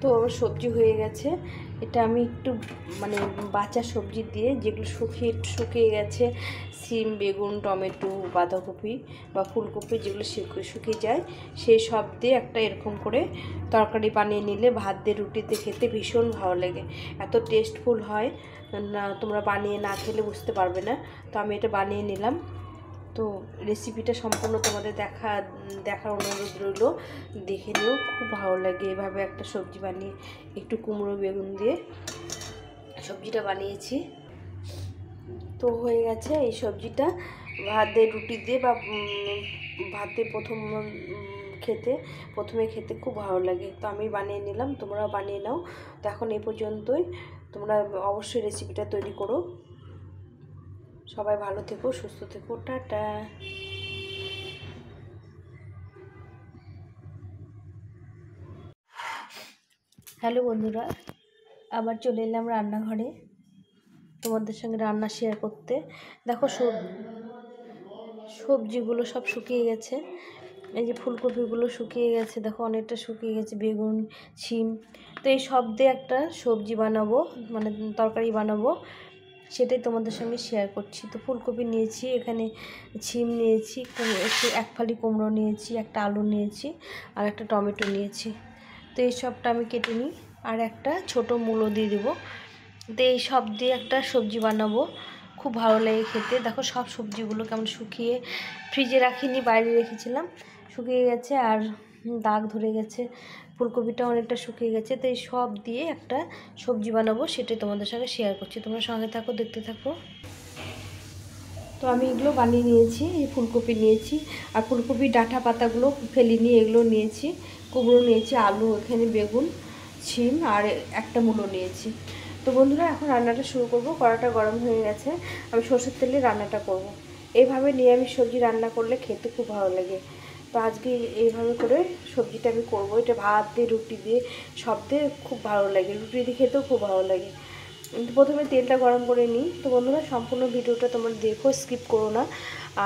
তো আমার সবজি হয়ে গেছে। এটা আমি একটু মানে বাঁচা সবজি দিয়ে, যেগুলো শুকিয়ে গেছে, সিম, বেগুন, টমেটো, বাঁধাকপি বা ফুলকপি যেগুলো শুকিয়ে যায়, সেই সব দিয়ে একটা এরকম করে তরকারি বানিয়ে নিলে ভাত দিয়ে রুটিতে খেতে ভীষণ ভালো লাগে, এত টেস্টফুল হয় না, তোমরা বানিয়ে না খেলে বুঝতে পারবে না। তো আমি এটা বানিয়ে নিলাম। তো রেসিপিটা সম্পূর্ণ তোমাদের দেখার অনুরোধ রইল, দেখে নিও, খুব ভালো লাগে এভাবে একটা সবজি বানিয়ে। একটু কুমড়ো বেগুন দিয়ে সবজিটা বানিয়েছি। তো হয়ে গেছে এই সবজিটা ভাত দিয়ে রুটি দিয়ে বা ভাত দিয়ে প্রথমে খেতে খুব ভালো লাগে। তো আমি বানিয়ে নিলাম, তোমরাও বানিয়ে নাও। তো এখন এই পর্যন্তই, তোমরা অবশ্যই রেসিপিটা তৈরি করো। সবাই ভালো থেকো, সুস্থ থেকো, টাটা। হ্যালো বন্ধুরা, আবার চলে এলাম রান্নাঘরে তোমাদের সঙ্গে রান্না শেয়ার করতে। দেখো সবজিগুলো সব শুকিয়ে গেছে, এই যে ফুলকপিগুলো শুকিয়ে গেছে, দেখো অনেকটা শুকিয়ে গেছে, বেগুন, শিম। তো এই সব দিয়ে একটা সবজি বানাবো, মানে তরকারি বানাবো, সেটাই তোমাদের সঙ্গে শেয়ার করছি। তো ফুলকপি নিয়েছি, এখানে শিম নিয়েছি, এক ফালি কুমড়ো নিয়েছি, একটা আলু নিয়েছি, আর একটা টমেটো নিয়েছি। তো এই সবটা আমি কেটে নিই, আর একটা ছোট মূলো দিয়ে দেবো। তো এই সব দিয়ে একটা সবজি বানাবো, খুব ভালো লাগে খেতে। দেখো সব সবজিগুলো কেমন শুকিয়ে, ফ্রিজে রাখিনি, বাইরে রেখেছিলাম, শুকিয়ে গেছে আর দাগ ধরে গেছে। ফুলকপিটা অনেকটা শুকিয়ে গেছে। তো এই সব দিয়ে একটা সবজি বানাবো, সেটাই তোমাদের সঙ্গে শেয়ার করছি। তোমরা সঙ্গে থাকো, দেখতে থাকো। তো আমি এগুলো বানিয়ে নিয়েছি, এই ফুলকপি নিয়েছি, আর ফুলকপির ডাঁটা পাতাগুলো ফেলিনি, এগুলো নিয়েছি, কুমড়ো নিয়েছি, আলু, এখানে বেগুন, শিম, আর একটা মূলো নিয়েছি। তো বন্ধুরা এখন রান্নাটা শুরু করব। কড়াটা গরম হয়ে গেছে, আমি সরষের তেলে রান্নাটা করব। এইভাবে নিরামিষ সবজি রান্না করলে খেতে খুব ভালো লাগে। তো আজকে এইভাবে করে সবজিটা আমি করবো। এটা ভাত দিয়ে, রুটি দিয়ে, সব দিয়ে খুব ভালো লাগে, রুটি দিয়ে খেতেও খুব ভালো লাগে। প্রথমে তেলটা গরম করে নিই। তো বন্ধুরা সম্পূর্ণ ভিডিওটা তোমরা দেখো, স্কিপ করো না।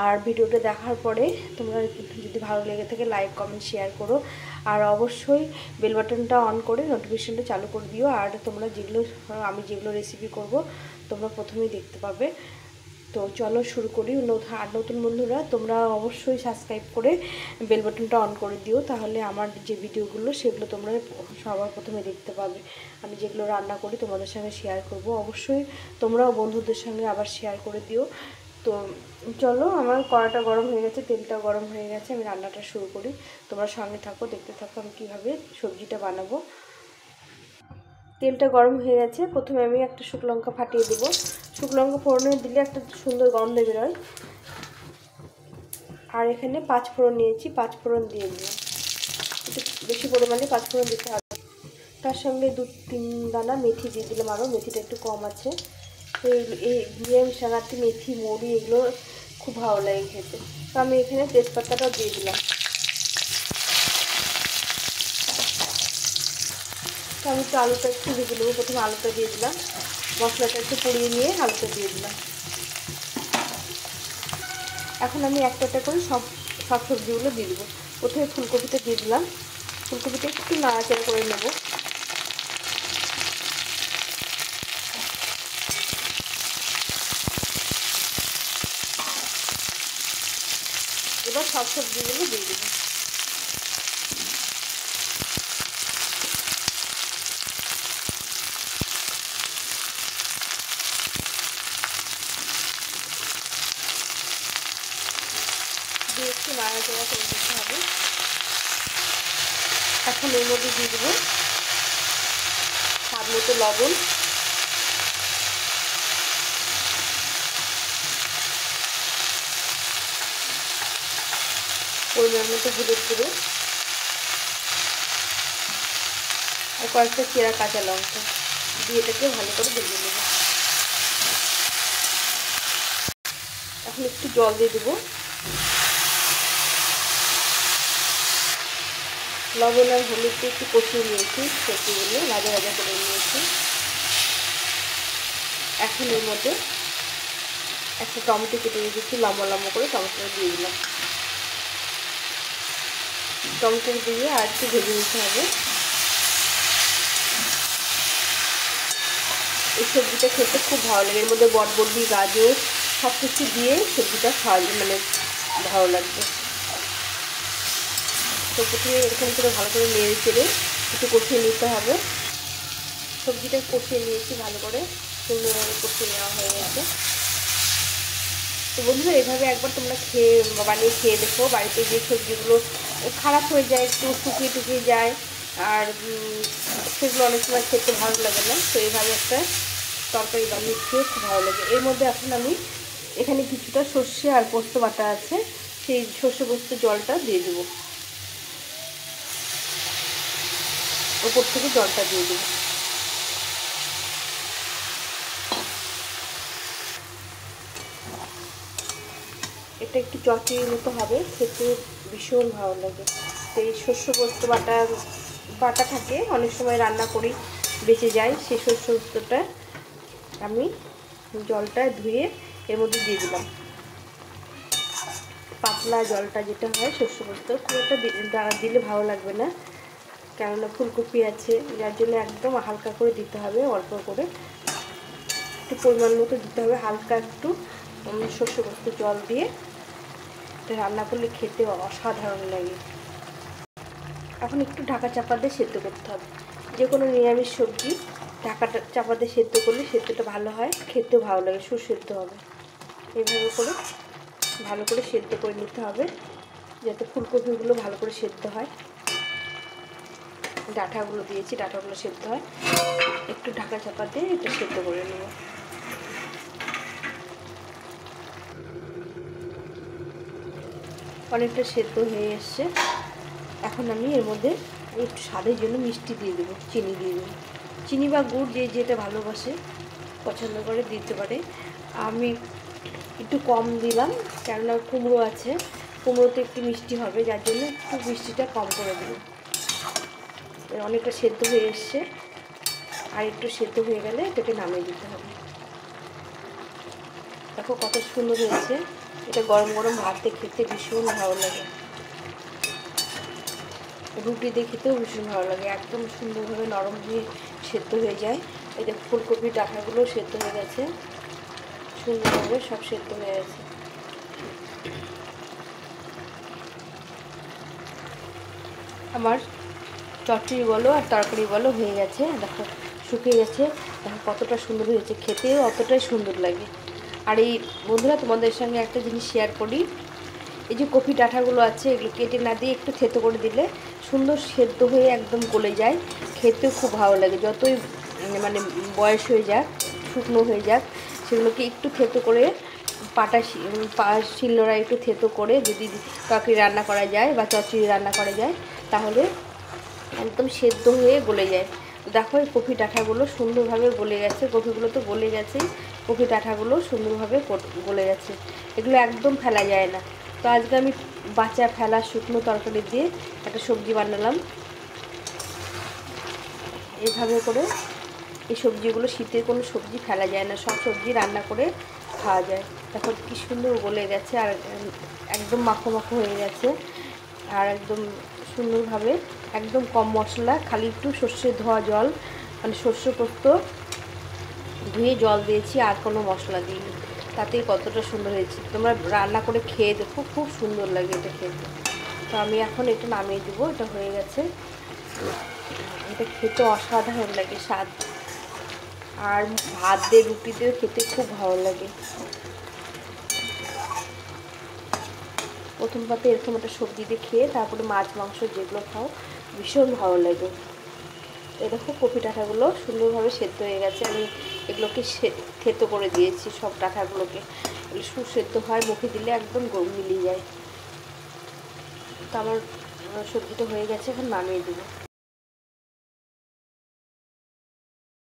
আর ভিডিওটা দেখার পরে তোমরা যদি ভালো লেগে থাকে লাইক, কমেন্ট, শেয়ার করো। আর অবশ্যই বেল বাটনটা অন করে নোটিফিকেশনটা চালু করে দিও। আর তোমরা আমি যেগুলো রেসিপি করব তোমরা প্রথমেই দেখতে পাবে। তো চলো শুরু করি। আর নতুন বন্ধুরা তোমরা অবশ্যই সাবস্ক্রাইব করে বেল বাটনটা অন করে দিও, তাহলে আমার যে ভিডিওগুলো সেগুলো তোমরা সবার প্রথমে দেখতে পাবে। আমি যেগুলো রান্না করি তোমাদের সঙ্গে শেয়ার করব, অবশ্যই তোমরাও বন্ধুদের সঙ্গে আবার শেয়ার করে দিও। তো চলো, আমার কড়াটা গরম হয়ে গেছে, তেলটা গরম হয়ে গেছে, আমি রান্নাটা শুরু করি। তোমরা সঙ্গে থাকো, দেখতে থাকো আমি কীভাবে সবজিটা বানাবো। তেলটা গরম হয়ে গেছে, প্রথমে আমি একটা শুকনো লঙ্কা ফাটিয়ে দেবো। শুকনো লঙ্কা ফোড়নে দিলে একটা সুন্দর গন্ধ বেরোয়। আর এখানে 5 ফোড়ন নিয়েছি, 5 ফোড়ন দিয়ে দিলাম। একটু বেশি পরিমাণে 5 ফোড়ন দিতে হবে। তার সঙ্গে 2-3 দানা মেথি দিয়ে দিলাম, আরও মেথিটা একটু কম আছে। তো এই নিরামিষ রান্নাতে মেথি, মৌরি এগুলো খুব ভালো লাগে খেতে। তো আমি এখানে তেজপাতাটাও দিয়ে দিলাম। তো আমি তো আলুটা একটু ভেজে নেবো, প্রথমে আলুটা দিয়ে দিলাম, মশলাটা একটু পুড়িয়ে নিয়ে আলুটা দিয়ে দিলাম। এখন আমি একটা করে সব সবজিগুলো দিয়ে দেবো। প্রথমে ফুলকপিটা দিয়ে দিলাম, ফুলকপিটা একটু নাড়াচাড়া করে নেব। এবার সব সবজিগুলো দিয়ে দেবো। দিয়ে একটু নাড়াচাড়া করে দিতে হবে। এখন এর মধ্যে দিয়ে দেবো স্বাদ মতো লবণ, পরিমাণ মতো হলুদ গুঁড়ো, আর কয়েকটা চেরা কাঁচা লঙ্কা দিয়ে এটাকে ভালো করে ভেজে নেব। এখন একটু জল দিয়ে দেবো। লবণ আর হলুদ দিয়ে একটু কষিয়ে নিয়েছি, সবজিগুলো ভাজা ভাজা করে নিয়েছি। এখন এর মধ্যে একটা টমেটো কেটে রেখেছি, লম্বা লম্বা করে টমেটোটা দিয়ে দিলাম। টমেটো দিয়ে আর একটু ভেজে নিতে হবে। এই সবজিটা খেতে খুব ভালো লাগে। এর মধ্যে বটবটি, গাজর সব কিছু দিয়ে সবজিটা খাওয়া মানে ভালো লাগবে। তো প্রথমে এরকম করে ভালো করে নেড়ে চেড়ে একটু কষিয়ে নিতে হবে। সবজিটা কষিয়ে নিয়েছি ভালো করে, সুন্দরভাবে কষিয়ে নেওয়া হয়ে গেছে। তো বন্ধুরা এভাবে একবার তোমরা বানিয়ে খেয়ে দেখো। বাড়িতে যে সবজিগুলো খারাপ হয়ে যায়, একটু শুকিয়ে টুকিয়ে যায়, আর সেগুলো অনেক সময় খেতে ভালো লাগে না। তো এইভাবে একটা তরকারি বানিয়ে খেয়ে খুব ভালো লাগে। এর মধ্যে এখন আমি এখানে কিছুটা সর্ষে আর পোস্ত বাটা আছে, সেই সর্ষে পোস্ত জলটা দিয়ে দেবো, ওপর থেকে জলটা দিয়ে দেবো। এটা একটু চটচড়ির মতো হবে, খেতে ভীষণ ভালো লাগে। তো এই শস্য পোস্ত বাটা থাকে, অনেক সময় রান্না করি বেঁচে যায়, সেই শস্য পোস্তটা আমি জলটা ধুয়ে এর মধ্যে দিয়ে দিলাম। পাতলা জলটা যেটা হয় শস্য পোস্ত, খুব একটা দিলে ভালো লাগবে না, কেননা ফুলকপি আছে, যার জন্য একদম হালকা করে দিতে হবে, অল্প করে একটু পরিমাণ মতো দিতে হবে, হালকা একটু শস্য পোস্ত জল দিয়ে রান্না করলে খেতে অসাধারণ লাগে। এখন একটু ঢাকা চাপা দিয়ে সেদ্ধ করতে হবে। যে কোনো নিরামিষ সবজি ঢাকা চাপা দিয়ে সেদ্ধ করলে সেদ্ধটা ভালো হয়, খেতেও ভালো লাগে, সুসেদ্ধ হবে। এইভাবে করে ভালো করে সেদ্ধ করে নিতে হবে, যাতে ফুলকপিগুলো ভালো করে সেদ্ধ হয়। ডাঁটাগুলো দিয়েছি, ডাঁটাগুলো সেদ্ধ হয়, একটু ঢাকা চাপা দিয়ে এটা সেদ্ধ করে নেব। অনেকটা সেদ্ধ হয়ে এসছে। এখন আমি এর মধ্যে একটু স্বাদের জন্য মিষ্টি দিয়ে দেবো, চিনি দিয়ে দেবো। চিনি বা গুড় যে যেটা ভালোবাসে পছন্দ করে দিতে পারে। আমি একটু কম দিলাম, কেননা কুমড়ো আছে, কুমড়োতে একটু মিষ্টি হবে, যার জন্য একটু মিষ্টিটা কম করে দেব। অনেকটা সেদ্ধ হয়ে এসছে, আর একটু সেদ্ধ হয়ে গেলে এটাকে নামিয়ে দিতে হবে। দেখো কত সুন্দর হয়েছে। এটা গরম গরম ভাতে খেতে ভীষণ ভালো লাগে, রুটি দিয়ে খেতেও ভীষণ ভালো লাগে। একদম সুন্দরভাবে নরম হয়ে সেদ্ধ হয়ে যায়। এই যে ফুলকপির ডাঁটাগুলো সেদ্ধ হয়ে গেছে, সুন্দরভাবে সব সেদ্ধ হয়ে গেছে। আমার চচ্চড়ি বলো আর তরকারি বলো হয়ে গেছে। দেখো শুকিয়ে গেছে, দেখো কতটা সুন্দর হয়েছে, খেতেও অতটাই সুন্দর লাগে। আর এই বন্ধুরা তোমাদের সঙ্গে একটা জিনিস শেয়ার করি, এই যে কপি ডাঁটাগুলো আছে এগুলো কেটে না দিয়ে একটু থেতো করে দিলে সুন্দর সেদ্ধ হয়ে একদম গলে যায়, খেতেও খুব ভালো লাগে। যতই মানে বয়স হয়ে যাক, শুকনো হয়ে যাক, সেগুলোকে একটু থেতো করে শিলনোড়ায় একটু থেতো করে যদি তরকারি রান্না করা যায় বা চচ্চড়ি রান্না করা যায়, তাহলে একদম সেদ্ধ হয়ে গলে যায়। দেখো এই কপি ডাঁটাগুলো সুন্দরভাবে গলে গেছে, কপিগুলো তো গলে গেছেই, কপি ডাঁটাগুলো সুন্দরভাবে গলে গেছে, এগুলো একদম ফেলা যায় না। তো আজকে আমি বাঁচা ফেলা শুকনো তরকারি দিয়ে একটা সবজি বানালাম। এইভাবে করে এই সবজিগুলো, শীতের কোনো সবজি ফেলা যায় না, সব সবজি রান্না করে খাওয়া যায়। দেখো কি সুন্দর গলে গেছে, আর একদম মাখো মাখো হয়ে গেছে, আর একদম সুন্দরভাবে একদম কম মশলা, খালি একটু সর্ষে ধোয়া জল, মানে সর্ষে পোস্ত ধুয়ে জল দিয়েছি, আর কোনো মশলা দিইনি, তাতেই কতটা সুন্দর হয়েছে। তোমরা রান্না করে খেয়ে দেখো, খুব সুন্দর লাগে এটা খেতে। তো আমি এখন এটা নামিয়ে দেবো, এটা হয়ে গেছে। এটা খেতে অসাধারণ লাগে স্বাদ, আর ভাত দিয়ে রুটি দিয়ে খেতে খুব ভালো লাগে। প্রথম পাতে এরকম একটা সবজি দিয়ে খেয়ে তারপরে মাছ মাংস যেগুলো খাও ভীষণ ভালো লাগে। এই দেখো কপি ডাঁটাগুলো সুন্দরভাবে সেদ্ধ হয়ে গেছে, আমি এগুলোকে থেতো করে দিয়েছি, সব ডাঁটাগুলোকে সুসেদ্ধ হয়, মুখে দিলে একদম মিলিয়ে যায়। তো আমার সবজিটা হয়ে গেছে, এখন নামিয়ে দেবো।